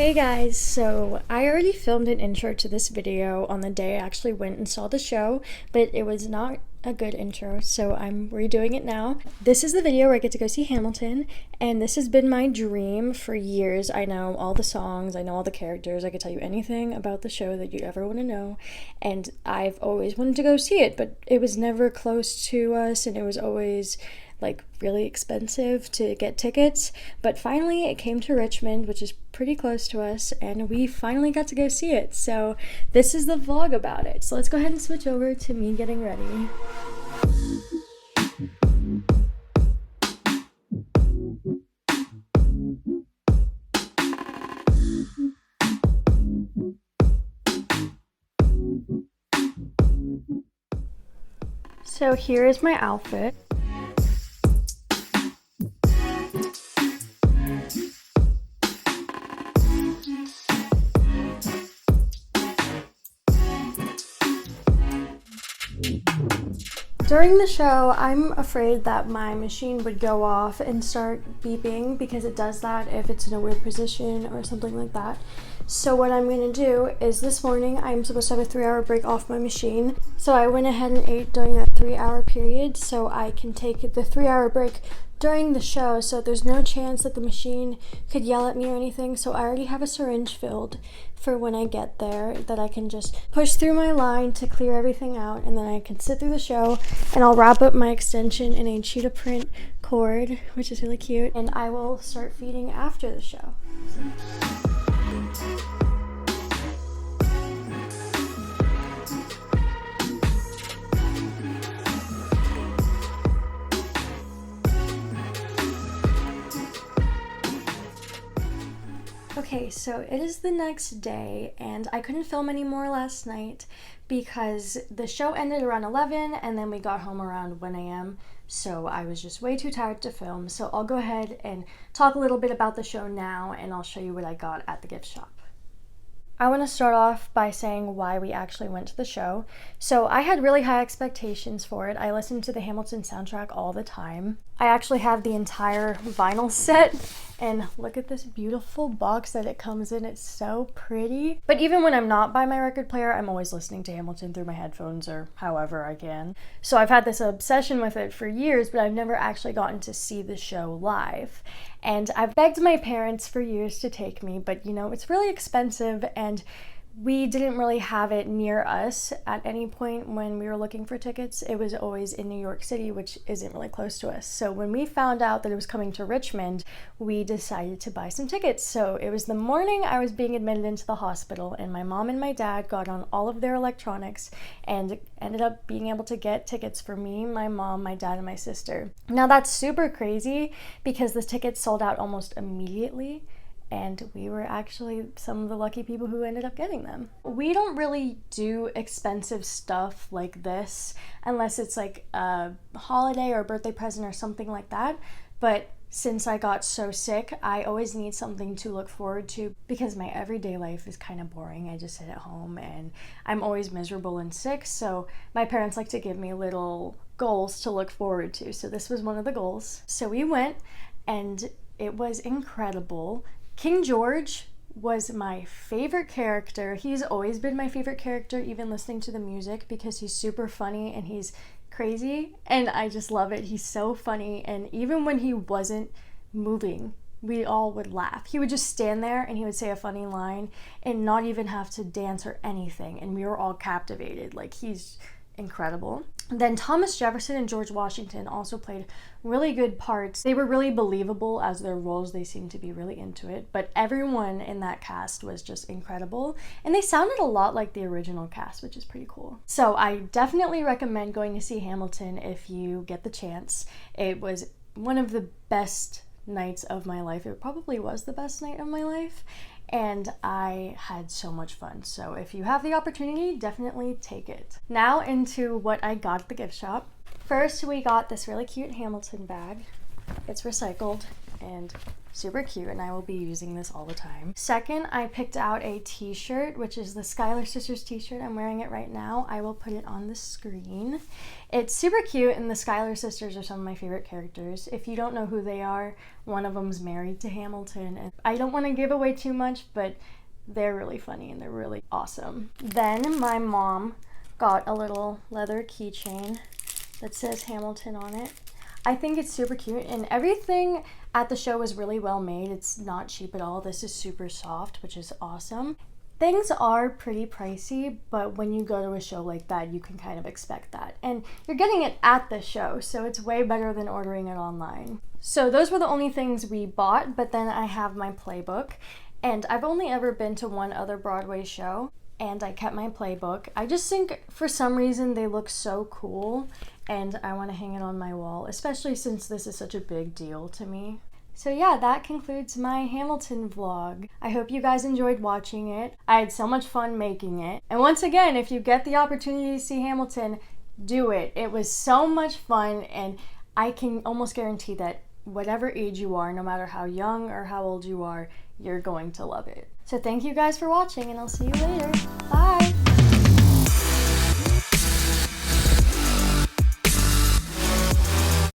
Hey guys, so I already filmed an intro to this video on the day I actually went and saw the show, but it was not a good intro, so I'm redoing it now. This is the video where I get to go see Hamilton, and this has been my dream for years. I know all the songs, I know all the characters, I could tell you anything about the show that you ever want to know, and I've always wanted to go see it, but it was never close to us, and it was always like really expensive to get tickets, but finally it came to Richmond, which is pretty close to us, and we finally got to go see it. So this is the vlog about it. So let's go ahead and switch over to me getting ready. So here is my outfit. During the show, I'm afraid that my machine would go off and start beeping because it does that if it's in a weird position or something like that. So what I'm going to do is this morning I'm supposed to have a 3-hour break off my machine. So I went ahead and ate during that 3-hour period so I can take the 3-hour break during the show, so there's no chance that the machine could yell at me or anything. So I already have a syringe filled for when I get there that I can just push through my line to clear everything out, and then I can sit through the show, and I'll wrap up my extension in a cheetah print cord, which is really cute, and I will start feeding after the show. Okay, so it is the next day, and I couldn't film anymore last night because the show ended around 11 and then we got home around 1 a.m. So I was just way too tired to film. So I'll go ahead and talk a little bit about the show now, and I'll show you what I got at the gift shop. I want to start off by saying why we actually went to the show. So I had really high expectations for it. I listened to the Hamilton soundtrack all the time. I actually have the entire vinyl set, and look at this beautiful box that it comes in. It's so pretty. But even when I'm not by my record player, I'm always listening to Hamilton through my headphones or however I can. So I've had this obsession with it for years, but I've never actually gotten to see the show live. And I've begged my parents for years to take me, but you know, it's really expensive, and we didn't really have it near us at any point when we were looking for tickets. It was always in New York City, which isn't really close to us. So when we found out that it was coming to Richmond, we decided to buy some tickets. So it was the morning I was being admitted into the hospital, and my mom and my dad got on all of their electronics and ended up being able to get tickets for me, my mom, my dad, and my sister. Now that's super crazy because the tickets sold out almost immediately, and we were actually some of the lucky people who ended up getting them. We don't really do expensive stuff like this unless it's like a holiday or a birthday present or something like that, but since I got so sick, I always need something to look forward to because my everyday life is kind of boring. I just sit at home and I'm always miserable and sick, so my parents like to give me little goals to look forward to. So this was one of the goals. So we went, and it was incredible. King George was my favorite character. He's always been my favorite character, even listening to the music, because he's super funny and he's crazy, and I just love it. He's so funny, and even when he wasn't moving, we all would laugh. He would just stand there and he would say a funny line and not even have to dance or anything, and we were all captivated. Like, he's incredible. Then Thomas Jefferson and George Washington also played really good parts. They were really believable as their roles. They seemed to be really into it, but everyone in that cast was just incredible, and they sounded a lot like the original cast, which is pretty cool. So I definitely recommend going to see Hamilton if you get the chance. It was one of the best nights of my life. It probably was the best night of my life, and I had so much fun. So if you have the opportunity, definitely take it. Now into what I got at the gift shop. First, we got this really cute Hamilton bag. It's recycled. and super cute, and I will be using this all the time. Second, I picked out a t-shirt, which is the Schuyler Sisters t-shirt. I'm wearing it right now. I will put it on the screen. It's super cute, and the Schuyler Sisters are some of my favorite characters. If you don't know who they are, one of them's married to Hamilton, and I don't want to give away too much, but they're really funny and they're really awesome. Then my mom got a little leather keychain that says Hamilton on it. I think it's super cute, and everything at the show is really well made. It's not cheap at all. This is super soft, which is awesome. Things are pretty pricey, but when you go to a show like that, you can kind of expect that. And you're getting it at the show, so it's way better than ordering it online. So those were the only things we bought, but then I have my playbook, and I've only ever been to one other Broadway show, and I kept my playbook. I just think for some reason they look so cool, and I want to hang it on my wall, especially since this is such a big deal to me. So yeah, that concludes my Hamilton vlog. I hope you guys enjoyed watching it. I had so much fun making it. And once again, if you get the opportunity to see Hamilton, do it. It was so much fun, and I can almost guarantee that whatever age you are, no matter how young or how old you are, you're going to love it. So thank you guys for watching, and I'll see you later. Bye!